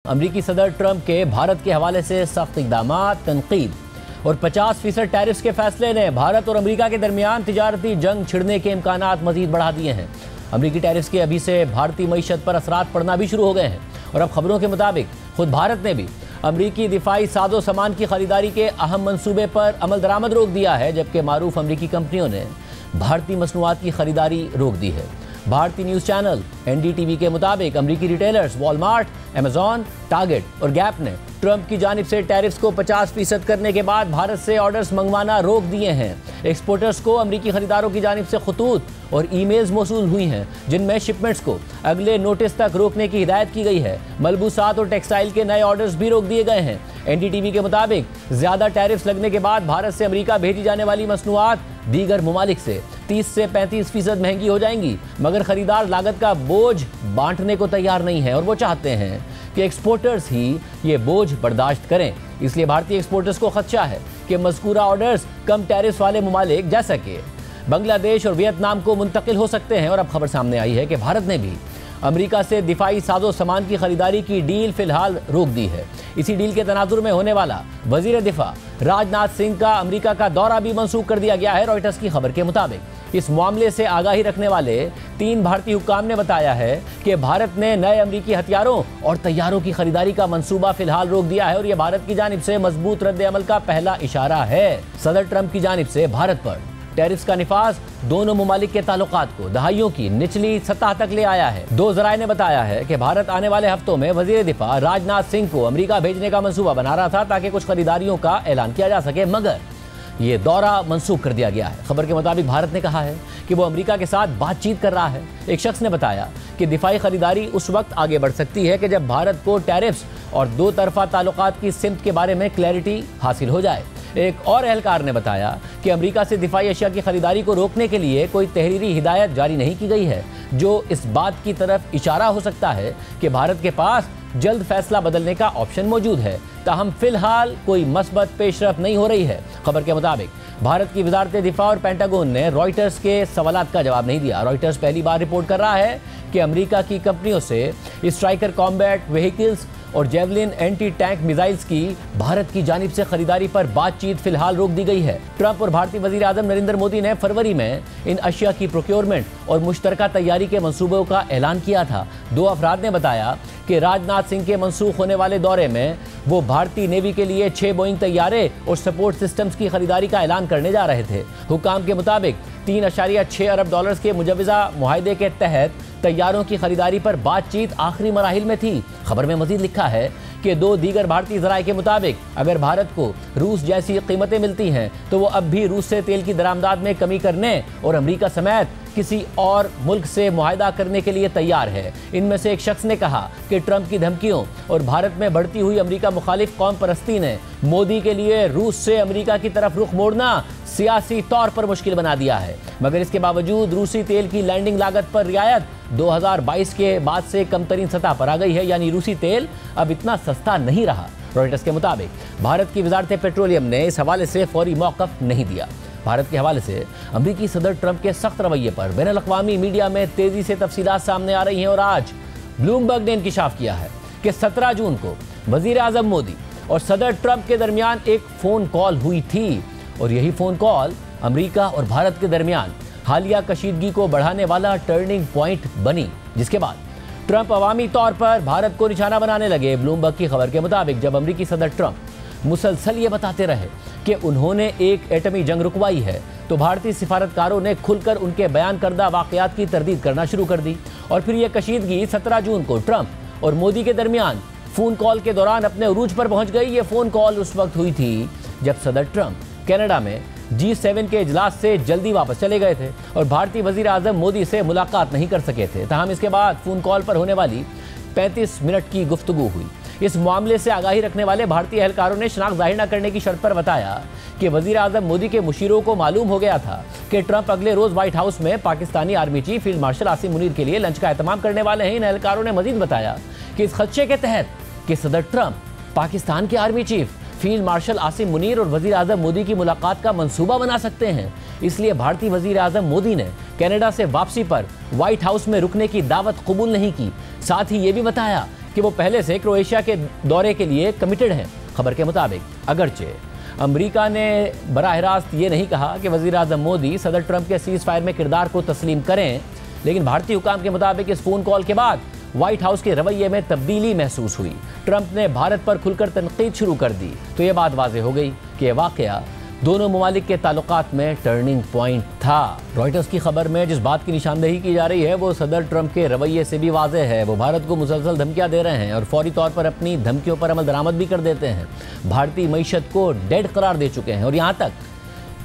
अमरीकी सदर ट्रंप के भारत के हवाले से सख्त इक़दामात, तनकीद और 50% टैरिफ्स के फैसले ने भारत और अमरीका के दरमियान तिजारती जंग छिड़ने के इम्कानात मजीद बढ़ा दिए हैं। अमरीकी टैरिफ्स के अभी से भारतीय मईशत पर असरात पड़ना भी शुरू हो गए हैं और अब खबरों के मुताबिक खुद भारत ने भी अमरीकी दिफाई साजो सामान की खरीदारी के अहम मंसूबे पर अमल दरामद रोक दिया है, जबकि मारूफ अमरीकी कंपनियों ने भारतीय मसनूआत की खरीदारी रोक दी है। भारतीय न्यूज़ चैनल NDTV के मुताबिक अमरीकी रिटेलर्स वॉलमार्ट, अमेजॉन, टारगेट और गैप ने ट्रंप की जानिब से टैरिफ्स को 50% करने के बाद भारत से ऑर्डर्स मंगवाना रोक दिए हैं। एक्सपोर्टर्स को अमरीकी खरीदारों की जानिब से खतूत और ईमेल्स मौसूल हुई हैं, जिनमें शिपमेंट्स को अगले नोटिस तक रोकने की हिदायत की गई है। मलबूसात और टेक्सटाइल के नए ऑर्डर्स भी रोक दिए गए हैं। NDTV के मुताबिक ज्यादा टैरिफ्स लगने के बाद भारत से अमरीका भेजी जाने वाली मसनूआत दीगर ममालिक से 30 से 35% महंगी हो जाएंगी, मगर खरीदार लागत का बोझ बांटने को तैयार नहीं है और वो चाहते हैं कि एक्सपोर्टर्स ही ये बोझ बर्दाश्त करें। इसलिए भारतीय एक्सपोर्टर्स को खदशा है कि मज़कूरा ऑर्डर्स कम टैरिफ्स वाले ममालिक जैसा कि बांग्लादेश और वियतनाम को मुंतकिल हो सकते हैं। और अब खबर सामने आई है कि भारत ने भी अमरीका से दिफाई साजो सामान की खरीदारी की डील फिलहाल रोक दी है। इसी डील के तनाजुर में होने वाला वजीर दिफा राजनाथ सिंह का अमरीका का दौरा भी मंसूख कर दिया गया है। रॉयटर्स की खबर के मुताबिक इस मामले से आगाही रखने वाले 3 भारतीय हुक्काम ने बताया है कि भारत ने नए अमरीकी हथियारों और तैयारों की खरीदारी का मंसूबा फिलहाल रोक दिया है और यह भारत की जानिब से मजबूत रद्द अमल का पहला इशारा है। सदर ट्रंप की जानिब से भारत पर टैरिफ्स का निफाज दोनों ममालिक के ताल्लुकात को दहाइयों की निचली सतह तक ले आया है। 2 ज़राए ने बताया है कि भारत आने वाले हफ्तों में वजीर दिफा राजनाथ सिंह को अमरीका भेजने का मंसूबा बना रहा था ताकि कुछ खरीदारियों का ऐलान किया जा सके, मगर ये दौरा मंसूख कर दिया गया है। खबर के मुताबिक भारत ने कहा है कि वो अमरीका के साथ बातचीत कर रहा है। एक शख्स ने बताया कि दिफाई खरीदारी उस वक्त आगे बढ़ सकती है कि जब भारत को टैरिफ्स और 2 तरफा ताल्लुकात की सिमत के बारे में क्लैरिटी हासिल हो जाए। एक और एहलकार ने बताया कि अमरीका से दिफाई अशिया की खरीदारी को रोकने के लिए कोई तहरीरी हिदायत जारी नहीं की गई है, जो इस बात की तरफ इशारा हो सकता है कि भारत के पास जल्द फैसला बदलने का ऑप्शन मौजूद है। ताहम फिलहाल कोई मस्बत पेशरफ नहीं हो रही है। खबर के मुताबिक भारत की वजारत दिफा और पेंटागन ने रॉयटर्स के सवालात का जवाब नहीं दिया। रॉयटर्स पहली बार रिपोर्ट कर रहा है कि अमरीका की कंपनियों से स्ट्राइकर कॉम्बैट व्हीकल्स और जेवलिन एंटी टैंक मिसाइल्स की भारत की जानिब से खरीदारी पर बातचीत फिलहाल रोक दी गई है। ट्रंप और भारतीय वजीर आजम नरेंद्र मोदी ने फरवरी में इन अशिया की प्रोक्योरमेंट और मुश्तरका तैयारी के मंसूबों का ऐलान किया था। 2 अफराद ने बताया कि राजनाथ सिंह के मंसूख होने वाले दौरे में वो भारतीय नेवी के लिए 6 बोइंग तैयारे और सपोर्ट सिस्टम्स की खरीदारी का ऐलान करने जा रहे थे। हुक्काम के मुताबिक $3.6 अरब के मुजवजा मुआहदे के तहत तैयारों की खरीदारी पर बातचीत आखिरी मराहिल में थी। खबर में मजीद लिखा है कि 2 दीगर भारतीय ज़राए के मुताबिक अगर भारत को रूस जैसी कीमतें मिलती हैं तो वो अब भी रूस से तेल की दरामदाद में कमी करने और अमरीका समेत किसी और मुल्क से मुआहदा करने के लिए तैयार है। इनमें से एक शख्स ने कहा कि ट्रंप की धमकियों और भारत में बढ़ती हुई अमरीका मुखालिफ कौम परस्ती ने मोदी के लिए रूस से अमरीका की तरफ रुख मोड़ना सियासी तौर पर मुश्किल बना दिया है, मगर इसके बावजूद रूसी तेल की लैंडिंग लागत पर रियायत 2022 के बाद से कम तरीन सतह पर आ गई है, यानी रूसी तेल अब इतना सस्ता नहीं रहा। रॉयटर्स के मुताबिक भारत की वजारत पेट्रोलियम ने इस हवाले से फौरी मौक़िफ़ नहीं दिया। भारत के हवाले से अमरीकी सदर ट्रंप के सख्त रवैये पर बैनुल अक़वामी मीडिया में तेज़ी से तफसीलात सामने आ रही हैं और आज ब्लूमबर्ग ने इंकिशाफ किया है कि 17 जून को वज़ीर आज़म मोदी और सदर ट्रंप के दरमियान एक फ़ोन कॉल हुई थी और यही फ़ोन कॉल अमरीका और भारत के दरमियान हालिया कशीदगी को बढ़ाने वाला टर्निंग पॉइंट बनी, जिसके बाद ट्रंप अवामी तौर पर भारत को निशाना बनाने लगे। ब्लूमबर्ग की खबर के मुताबिक जब अमरीकी सदर ट्रंप मुसलसल ये बताते रहे कि उन्होंने एक एटमी जंग रुकवाई है, तो भारतीय सिफारतकारों ने खुलकर उनके बयान करदा वाक़यात की तरदीद करना शुरू कर दी और फिर यह कशीदगी 17 जून को ट्रंप और मोदी के दरमियान फ़ोन कॉल के दौरान अपने उरूज पर पहुंच गई। ये फ़ोन कॉल उस वक्त हुई थी जब सदर ट्रंप कनाडा में G7 के इजलास से जल्दी वापस चले गए थे और भारतीय वजीर आजम मोदी से मुलाकात नहीं कर सके थे। ताहम इसके बाद फ़ोन कॉल पर होने वाली 35 मिनट की गुफ्तगू हुई। इस मामले से आगाही रखने वाले भारतीय एहलकारों ने शनाख्त जाहिर न करने की शर्त पर बताया कि वजीर आजम मोदी के मुशीरों को मालूम हो गया था कि ट्रंप अगले रोज़ व्हाइट हाउस में Pakistani army chief field marshal Asim Munir के लिए लंच का एहतमाम करने वाले हैं। इन एहलकारों ने मजीद बताया कि इस खदशे के तहत कि सदर ट्रंप पाकिस्तान के army chief field marshal Asim Munir और वजीर आजम मोदी की मुलाकात का मंसूबा बना सकते हैं, इसलिए भारतीय वजीर आजम मोदी ने कनाडा से वापसी पर व्हाइट हाउस में रुकने की दावत कबूल नहीं की। साथ ही ये भी बताया कि कि वो पहले से क्रोएशिया के दौरे के लिए कमिटेड हैं। खबर के मुताबिक अगरचे अमेरिका ने बराह रास्त ये नहीं कहा कि वज़ीर आज़म मोदी सदर ट्रंप के सीज़ फायर में किरदार को तस्लीम करें, लेकिन भारतीय हुकाम के मुताबिक इस फ़ोन कॉल के बाद व्हाइट हाउस के रवैये में तब्दीली महसूस हुई। ट्रंप ने भारत पर खुलकर तनकीद शुरू कर दी तो ये बात वाज़ेह हो गई कि यह वाक़या दोनों ममालिक के ताल्लुकात में टर्निंग पॉइंट था। रॉयटर्स की खबर में जिस बात की निशानदेही की जा रही है वो सदर ट्रंप के रवैये से भी वाज़ेह है। वो भारत को मुसलसल धमकियां दे रहे हैं और फौरी तौर पर अपनी धमकियों पर अमल दरामद भी कर देते हैं। भारतीय मईशत को डेड करार दे चुके हैं और यहाँ तक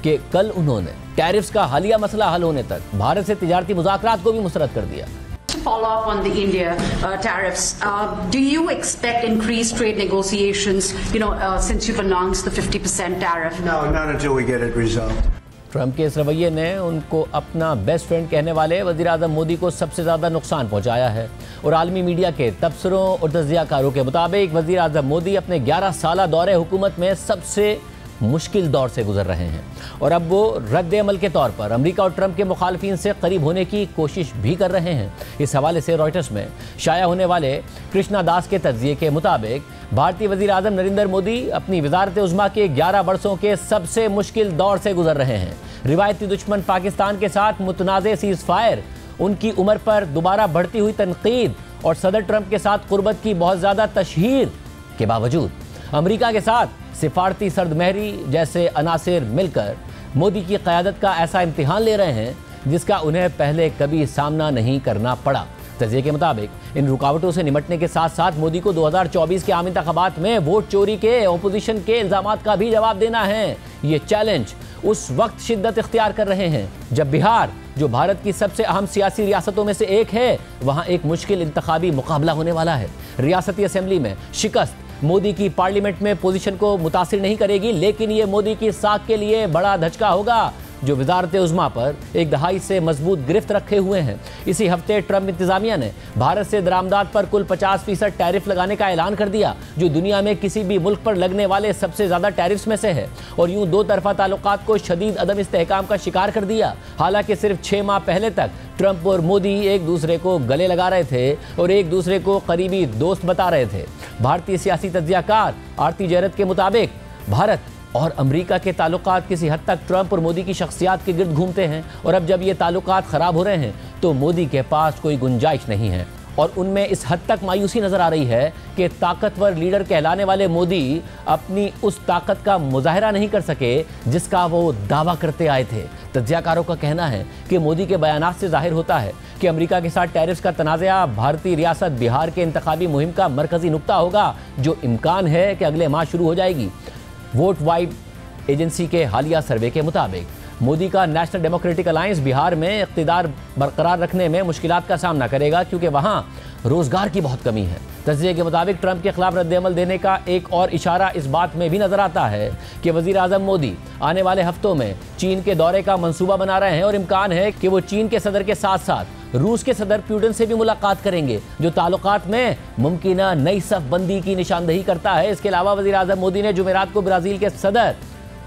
कि कल उन्होंने टैरिफ्स का हालिया मसला हल होने तक भारत से तिजारती मुज़ाकरात को भी मुस्तरद कर दिया। Follow up on the India tariffs. Do you expect increased trade negotiations, since you've announced the 50% tariff? No, not until we get it resolved. Trump के इस रवैये ने उनको अपना बेस्ट फ्रेंड कहने वाले वज़ीर आज़म मोदी को सबसे ज़्यादा नुकसान पहुंचाया है और आलमी मीडिया के तबसरों और तज्ज़ियाकारों के मुताबिक वज़ीर आज़म मोदी अपने 11 साला दौरे हुकूमत में सबसे मुश्किल दौर से गुजर रहे हैं और अब वो रद्द अमल के तौर पर अमेरिका और ट्रंप के मुखालफिन से करीब होने की कोशिश भी कर रहे हैं। इस हवाले से रॉयटर्स में शाया होने वाले कृष्णा दास के तज्ज़िये के मुताबिक भारतीय वज़ीर आज़म नरेंद्र मोदी अपनी वज़ारत उज़्मा के 11 वर्षों के सबसे मुश्किल दौर से गुजर रहे हैं। रिवायती दुश्मन पाकिस्तान के साथ मुतनाज़े सीज़ फायर, उनकी उम्र पर दोबारा बढ़ती हुई तनकीद और सदर ट्रंप के साथ कुर्बत की बहुत ज़्यादा तशहीर के बावजूद अमेरिका के साथ सिफारती सर्दमहरी जैसे अनासिर मिलकर मोदी की क़यादत का ऐसा इम्तिहान ले रहे हैं जिसका उन्हें पहले कभी सामना नहीं करना पड़ा। तज़िये के मुताबिक इन रुकावटों से निमटने के साथ साथ मोदी को 2024 के आम इंतखाबात में वोट चोरी के अपोजिशन के इल्ज़ामात का भी जवाब देना है। ये चैलेंज उस वक्त शिद्दत इख्तियार कर रहे हैं जब बिहार, जो भारत की सबसे अहम सियासी रियासतों में से एक है, वहाँ एक मुश्किल इंतखाबी मुकाबला होने वाला है। रियासती असम्बली में शिकस्त मोदी की पार्लियामेंट में पोजीशन को मुतासिर नहीं करेगी, लेकिन ये मोदी की साख के लिए बड़ा धचका होगा जो वज़ारत उज़्मा पर एक दहाई से मजबूत गिरफ्त रखे हुए हैं। इसी हफ्ते ट्रंप इंतजामिया ने भारत से दरामदात पर कुल 50% टैरिफ लगाने का ऐलान कर दिया, जो दुनिया में किसी भी मुल्क पर लगने वाले सबसे ज़्यादा टैरिफ्स में से है और यूं दो तरफा ताल्लुकात को शदीद अदम इस्तेहकाम का शिकार कर दिया। हालांकि सिर्फ 6 माह पहले तक ट्रंप और मोदी एक दूसरे को गले लगा रहे थे और एक दूसरे को करीबी दोस्त बता रहे थे। भारतीय सियासी तज्ज़ियाकार आरती जैरत के मुताबिक भारत और अमेरिका के ताल्लुकात किसी हद तक ट्रंप और मोदी की शख्सियात के गिर्द घूमते हैं और अब जब ये ताल्लुकात ख़राब हो रहे हैं तो मोदी के पास कोई गुंजाइश नहीं है और उनमें इस हद तक मायूसी नज़र आ रही है कि ताकतवर लीडर कहलाने वाले मोदी अपनी उस ताकत का मुजाहरा नहीं कर सके जिसका वो दावा करते आए थे। तज्ज़ियाकारों का कहना है कि मोदी के बयानात से जाहिर होता है कि अमेरिका के साथ टैरिफ्स का तनाज़ा भारतीय रियासत बिहार के इंतखाबी मुहिम का मरकज़ी नुक्ता होगा, जो इम्कान है कि अगले माह शुरू हो जाएगी। वोट वाइब एजेंसी के हालिया सर्वे के मुताबिक मोदी का नेशनल डेमोक्रेटिक अलायंस बिहार में इक़्तिदार बरकरार रखने में मुश्किलात का सामना करेगा क्योंकि वहाँ रोज़गार की बहुत कमी है। तज्ज़िये के मुताबिक ट्रंप के खिलाफ रद्द-ए-अमल देने का एक और इशारा इस बात में भी नज़र आता है कि वज़ीर आज़म मोदी आने वाले हफ्तों में चीन के दौरे का मंसूबा बना रहे हैं और इम्कान है कि वो चीन के सदर के साथ साथ रूस के सदर पुतिन से भी मुलाकात करेंगे, जो ताल्लुकात में मुमकिना नई सफ़बंदी की निशानदही करता है। इसके अलावा वज़ीर आज़म मोदी ने जुमेरात को ब्राज़ील के सदर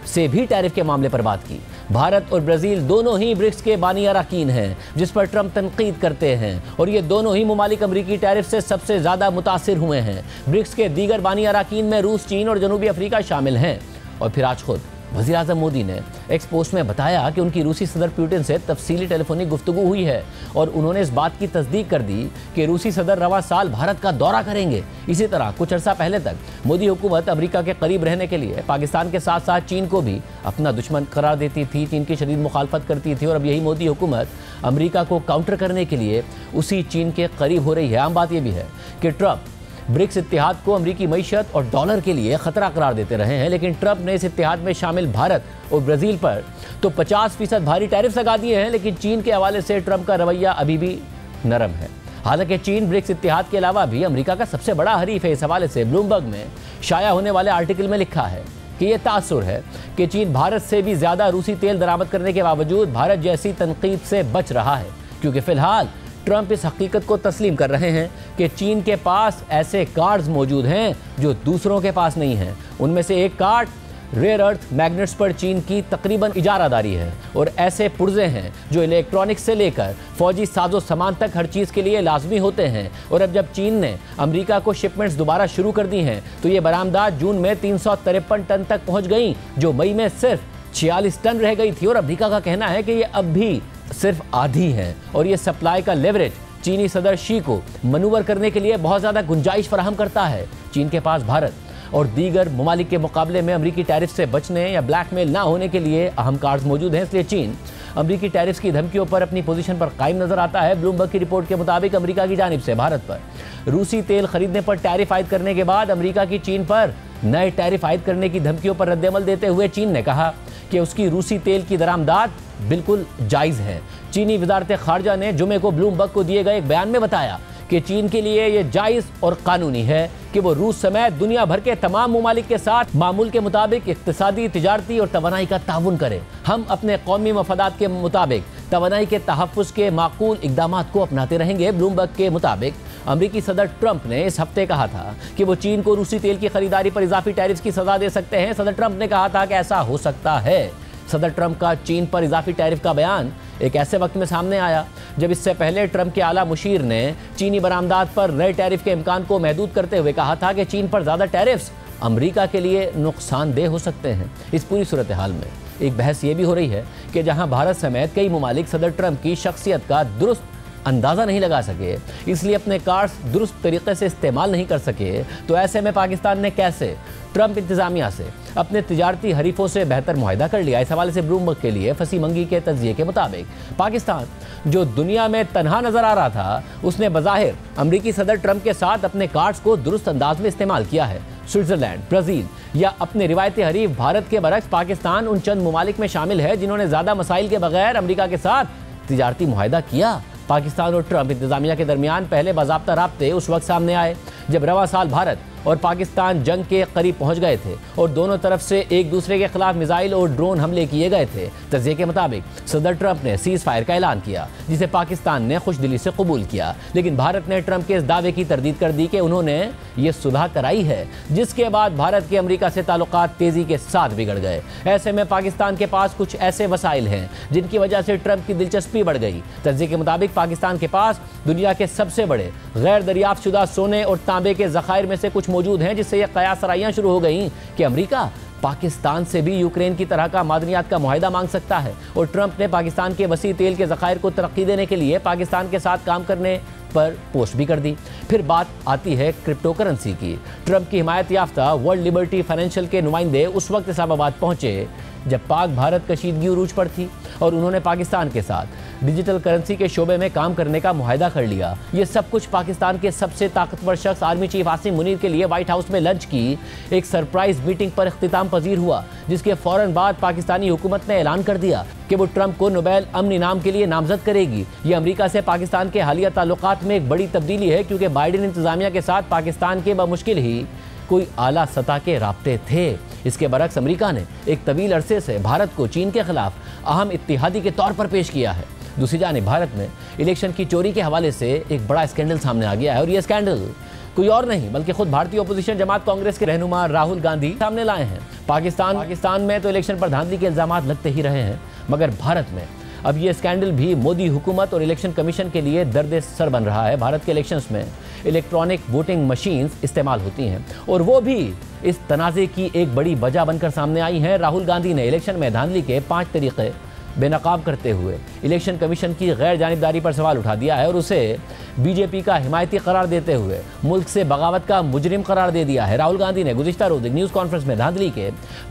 से भी टैरिफ के मामले पर बात की। भारत और ब्राज़ील दोनों ही ब्रिक्स के बानी अरकान हैं जिस पर ट्रंप तनकीद करते हैं और ये दोनों ही ममालिक अमरीकी टैरिफ से सबसे ज़्यादा मुतासिर हुए हैं। ब्रिक्स के दीगर बानी अरकान में रूस, चीन और जनूबी अफ्रीका शामिल हैं। और फिर आज खुद वज़ीर आज़म मोदी ने एक्स पोस्ट में बताया कि उनकी रूसी सदर पुतिन से तफसीली टेलीफोनिक गुफ्तगू हुई है और उन्होंने इस बात की तस्दीक कर दी कि रूसी सदर रवा साल भारत का दौरा करेंगे। इसी तरह कुछ अर्सा पहले तक मोदी हुकूमत अमेरिका के करीब रहने के लिए पाकिस्तान के साथ साथ चीन को भी अपना दुश्मन करार देती थी, चीन की शदीद मुखालफत करती थी और अब यही मोदी हुकूमत अमेरिका को काउंटर करने के लिए उसी चीन के करीब हो रही है। आम बात यह भी है कि ट्रंप ब्रिक्स इत्तेहाद को अमरीकी मईशत और डॉलर के लिए खतरा करार देते रहे हैं, लेकिन ट्रंप ने इस इत्तेहाद में शामिल भारत और ब्राज़ील पर तो 50% भारी टैरिफ लगा दिए हैं, लेकिन चीन के हवाले से ट्रंप का रवैया अभी भी नरम है। हालांकि चीन ब्रिक्स इत्तेहाद के अलावा भी अमेरिका का सबसे बड़ा हरीफ है। इस हवाले से ब्लूमबर्ग में शाया होने वाले आर्टिकल में लिखा है कि यह तासुर है कि चीन भारत से भी ज़्यादा रूसी तेल दरामद करने के बावजूद भारत जैसी तनकीद से बच रहा है, क्योंकि फ़िलहाल ट्रंप इस हकीकत को तस्लीम कर रहे हैं कि चीन के पास ऐसे कार्ड्स मौजूद हैं जो दूसरों के पास नहीं हैं। उनमें से एक कार्ड रेयर अर्थ मैग्नेट्स पर चीन की तकरीबन इजारादारी है और ऐसे पुर्जे हैं जो इलेक्ट्रॉनिक्स से लेकर फौजी साजो सामान तक हर चीज़ के लिए लाजमी होते हैं। और अब जब चीन ने अमेरिका को शिपमेंट्स दोबारा शुरू कर दी हैं तो ये बरामदात जून में 353 टन तक पहुंच गई, जो मई में सिर्फ 46 टन रह गई थी। और अमेरिका का कहना है कि ये अब भी सिर्फ आधी है और ये सप्लाई का लेवरेज चीनी सदर शी को मनूवर करने के लिए बहुत ज़्यादा गुंजाइश फराहम करता है। चीन के पास भारत और दीगर ममालिक के मुकाबले में अमरीकी टैरिफ से बचने या ब्लैकमेल ना होने के लिए अहम कार्ड्स मौजूद हैं, इसलिए चीन अमरीकी टैरिफ की धमकियों पर अपनी पोजीशन पर कायम नजर आता है। ब्लूमबर्ग की रिपोर्ट के मुताबिक अमरीका की जानिब से भारत पर रूसी तेल खरीदने पर टैरिफ आयद करने के बाद अमरीका की चीन पर नए टैरिफ आयद करने की धमकियों पर रद्देअमल देते हुए चीन ने कहा कि उसकी रूसी तेल की दरामदात बिल्कुल जायज़ है। चीनी वजारत खारजा ने जुमे को ब्लूमबर्ग को दिए गए एक बयान में बताया कि चीन के लिए यह जायज़ और कानूनी है कि वो रूस समेत दुनिया भर के तमाम ममालिक के साथ मामूल के मुताबिक इक्तिसादी, तिजारती और तवानाई का ताउन करें। हम अपने कौमी मफादात के मुताबिक तवानाई के तहफ़्फ़ुज़ के माकूल इक़दाम को अपनाते रहेंगे। ब्लूमबर्ग के मुताबिक अमरीकी सदर ट्रंप ने इस हफ्ते कहा था कि वो चीन को रूसी तेल की खरीदारी पर इजाफी टैरिफ की सजा दे सकते हैं। सदर ट्रंप ने कहा था कि ऐसा हो सकता है। सदर ट्रंप का चीन पर इजाफी टैरिफ का बयान एक ऐसे वक्त में सामने आया जब इससे पहले ट्रंप के आला मुशीर ने चीनी बरामदात पर नए टैरिफ के इम्कान को महदूद करते हुए कहा था कि चीन पर ज़्यादा टैरिफ्स अमरीका के लिए नुकसानदेह हो सकते हैं। इस पूरी सूरत हाल में एक बहस ये भी हो रही है कि जहां भारत समेत कई ममालिक सदर ट्रंप की शख्सियत का दुरुस्त अंदाज़ा नहीं लगा सके, इसलिए अपने कार्ड्स दुरुस्त तरीके से इस्तेमाल नहीं कर सके, तो ऐसे में पाकिस्तान ने कैसे ट्रंप इंतजामिया से अपने तिजारती हरीफों से बेहतर मुआहदा कर लिया। इस हवाले से ब्लूमबर्ग के लिए फसी मंगी के तज्जिए के मुताबिक पाकिस्तान जो दुनिया में तनहा नजर आ रहा था, उसने बज़ाहिर अमरीकी सदर ट्रंप के साथ अपने कार्ड्स को दुरुस्त अंदाज में इस्तेमाल किया है। स्विट्जरलैंड, ब्राज़ील या अपने रिवायती हरीफ भारत के बरक्स पाकिस्तान उन चंद ममालिक में शामिल है जिन्होंने ज़्यादा मसाइल के बगैर अमरीका के साथ तिजारती मुआहदा किया। पाकिस्तान और ट्रंप इंतजामिया के दरमियान पहले बाज़ाब्ता राब्ते उस वक्त सामने आए जब रवा साल भारत और पाकिस्तान जंग के करीब पहुंच गए थे और दोनों तरफ से एक दूसरे के खिलाफ मिसाइल और ड्रोन हमले किए गए थे। तज़िये के मुताबिक सदर ट्रंप ने सीज़ फायर का ऐलान किया, जिसे पाकिस्तान ने खुशदिली से कबूल किया, लेकिन भारत ने ट्रंप के इस दावे की तरदीद कर दी कि उन्होंने ये सुलह कराई है, जिसके बाद भारत के अमरीका से ताल्लुकात तेज़ी के साथ बिगड़ गए। ऐसे में पाकिस्तान के पास कुछ ऐसे वसाइल हैं जिनकी वजह से ट्रंप की दिलचस्पी बढ़ गई। तज़िये के मुताबिक पाकिस्तान के पास दुनिया के सबसे बड़े गैर दरियाफ्त शुदा सोने और तांबे के ज़खायर में से कुछ मौजूद हैं, जिससे यह कयास सराइयां शुरू हो गई कि अमेरिका पाकिस्तान से भी यूक्रेन की तरह का मादनियात का मुआहिदा मांग सकता है। और ट्रंप ने पाकिस्तान के वसी तेल के ज़खायर को तरक्की देने के लिए पाकिस्तान के साथ काम करने पर पोस्ट भी कर दी। फिर बात आती है क्रिप्टो करेंसी की। ट्रंप की हिमायत याफ्ता वर्ल्ड लिबर्टी फाइनेंशियल के नुमाइंदे उस वक्त इस्लामाबाद पहुंचे जब पाक भारत कशीदगी उरूज पर थी और उन्होंने पाकिस्तान के साथ डिजिटल करेंसी के शोबे में काम करने का मुआहिदा कर लिया। ये सब कुछ पाकिस्तान के सबसे ताकतवर शख्स आर्मी चीफ आसिम मुनीर के लिए व्हाइट हाउस में लंच की एक सरप्राइज मीटिंग पर इख्तिताम पजीर हुआ, जिसके फौरन बाद पाकिस्तानी हुकूमत ने ऐलान कर दिया कि वो ट्रंप को नोबेल अमन इनाम के लिए नामजद करेगी। ये अमेरिका से पाकिस्तान के हालिया ताल्लुकात में एक बड़ी तब्दीली है, क्योंकि बाइडेन इंतजामिया के साथ पाकिस्तान के बमुश्किल ही कोई आला सतह के राब्ते थे। इसके बरक्स अमेरिका ने एक तवील अरसे से भारत को चीन के खिलाफ अहम इत्तिहादी के तौर पर पेश किया है। दूसरी जानिब भारत में इलेक्शन की चोरी के हवाले से एक बड़ा स्कैंडल सामने आ गया है और यह स्कैंडल कोई और नहीं बल्कि खुद भारतीय ओपोजिशन जमात कांग्रेस के रहनुमा राहुल गांधी सामने लाए हैं। पाकिस्तान में तो इलेक्शन पर धांधली के इल्जामात लगते ही रहे हैं, मगर भारत में अब ये स्कैंडल भी मोदी हुकूमत और इलेक्शन कमीशन के लिए दर्द सर बन रहा है। भारत के इलेक्शंस में इलेक्ट्रॉनिक वोटिंग मशीन्स इस्तेमाल होती हैं और वो भी इस तनाज़े की एक बड़ी वजह बनकर सामने आई हैं। राहुल गांधी ने इलेक्शन में धांधली के 5 तरीक़े बेनकाब करते हुए इलेक्शन कमीशन की गैर जानिबदारी पर सवाल उठा दिया है और उसे बीजेपी का हिमायती करार देते हुए मुल्क से बगावत का मुजरिम करार दे दिया है। राहुल गांधी ने गुज़िश्ता रोज़ एक न्यूज़ कॉन्फ्रेंस में धांधली के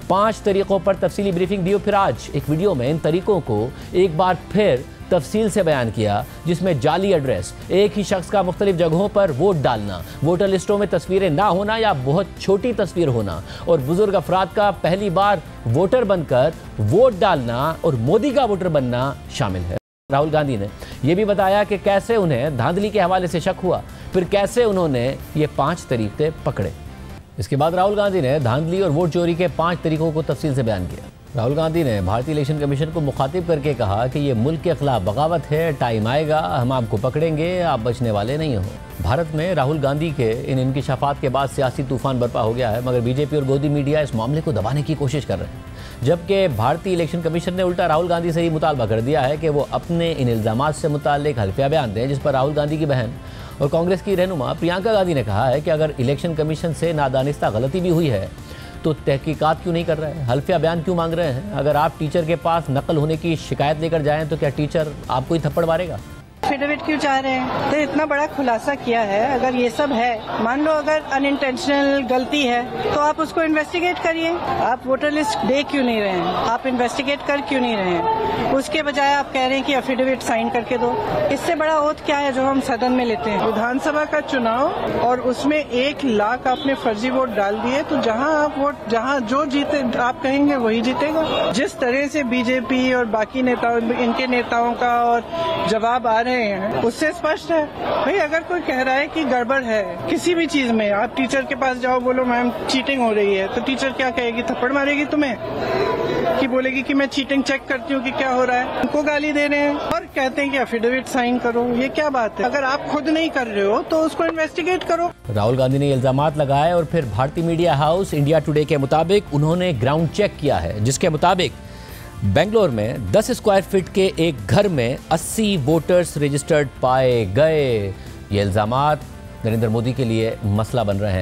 5 तरीक़ों पर तफसीली ब्रीफिंग दी और फिर आज एक वीडियो में इन तरीक़ों को एक बार फिर तफसील से बयान किया, जिसमें जाली एड्रेस, एक ही शख्स का मुख्तलिफ जगहों पर वोट डालना, वोटर लिस्टों में तस्वीरें ना होना या बहुत छोटी तस्वीर होना और बुजुर्ग अफराद का पहली बार वोटर बनकर वोट डालना और मोदी का वोटर बनना शामिल है। राहुल गांधी ने यह भी बताया कि कैसे उन्हें धांधली के हवाले से शक हुआ, फिर कैसे उन्होंने ये 5 तरीके पकड़े। इसके बाद राहुल गांधी ने धांधली और वोट चोरी के 5 तरीकों को तफसील से बयान किया। राहुल गांधी ने भारतीय इलेक्शन कमीशन को मुखातिब करके कहा कि ये मुल्क के खिलाफ बगावत है, टाइम आएगा, हम आपको पकड़ेंगे, आप बचने वाले नहीं हो। भारत में राहुल गांधी के इन इंकिशाफात के बाद सियासी तूफान बर्पा हो गया है, मगर बीजेपी और गोदी मीडिया इस मामले को दबाने की कोशिश कर रहे हैं, जबकि भारतीय इलेक्शन कमीशन ने उल्टा राहुल गांधी से ही मुतालबा कर दिया है कि वो अपने इन इल्जामात से मुताल्लिक हल्फिया बयान दें, जिस पर राहुल गांधी की बहन और कांग्रेस की रहनुमा प्रियंका गांधी ने कहा है कि अगर इलेक्शन कमीशन से नादानिस्ता गलती भी हुई है तो तहकीकात क्यों नहीं कर रहे हैं, हल्फिया बयान क्यों मांग रहे हैं। अगर आप टीचर के पास नकल होने की शिकायत लेकर जाएं तो क्या टीचर आपको ही थप्पड़ मारेगा। एफिडेविट क्यों चाह रहे हैं? तो इतना बड़ा खुलासा किया है, अगर ये सब है, मान लो अगर अनइंटेंशनल गलती है तो आप उसको इन्वेस्टिगेट करिए। आप वोटर लिस्ट दे क्यों नहीं रहे हैं, आप इन्वेस्टिगेट कर क्यों नहीं रहे हैं? उसके बजाय आप कह रहे हैं कि एफिडेविट साइन करके दो। इससे बड़ा ओथ क्या है जो हम सदन में लेते हैं? विधानसभा का चुनाव और उसमें 1 लाख आपने फर्जी वोट डाल दिए, तो जहां आप वोट, जहां जो जीते आप कहेंगे वही जीतेगा। जिस तरह से बीजेपी और बाकी नेताओं, इनके नेताओं का और जवाब आ रहे हैं, उससे स्पष्ट है भाई, अगर कोई कह रहा है कि गड़बड़ है किसी भी चीज में, आप टीचर के पास जाओ, बोलो मैम चीटिंग हो रही है, तो टीचर क्या कहेगी? थप्पड़ मारेगी तुम्हें कि बोलेगी कि मैं चीटिंग चेक करती हूँ कि क्या हो रहा है। उनको गाली दे रहे हैं और कहते हैं कि एफिडेविट साइन करो। ये क्या बात है? अगर आप खुद नहीं कर रहे हो तो उसको इन्वेस्टिगेट करो। राहुल गांधी ने इल्जामात लगाए और फिर भारतीय मीडिया हाउस इंडिया टुडे के मुताबिक उन्होंने ग्राउंड चेक किया है, जिसके मुताबिक बेंगलोर में 10 स्क्वायर फीट के एक घर में 80 वोटर्स रजिस्टर्ड पाए गए। ये इल्जामात नरेंद्र मोदी के लिए मसला बन रहे हैं।